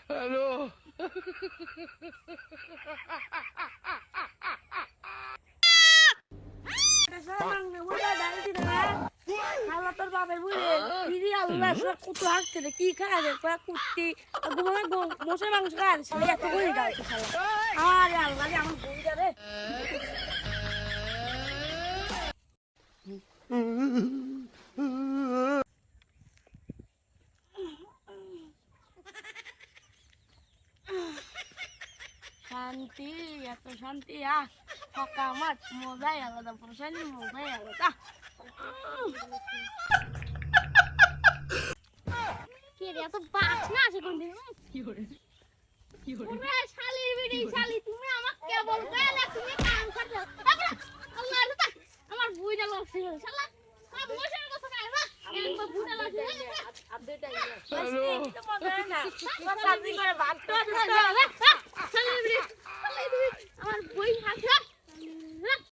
hello তোর বাপের বুড়ে দিদি আল্লাহ কুতু হাঁকছে রে কি খায় রে কুত্তি ঘুমালে মশার মাংস খায় ছেলে এত করে গাইছে খালা আরে আল্লাহ রে আমার বইটা রে শান্তি এত শান্তি ফাঁকা মাঠ মজাই আলাদা প্রশান্তি মজাই আলাদা কে রে এত বাস না আসে কোন দিন কি করে ওরে শালির বিড়ি শালি তুমি আমাকে কেবল গালে তুমি কাম করতে আল্লাহ আল্লাহ আমার বুইটা লক্ষ্য শালা সব মশার কথা কাই না একবার বুইটা লক্ষ্য আপডেট আইলো হ্যালো মজা না সাজি করে ভাত তো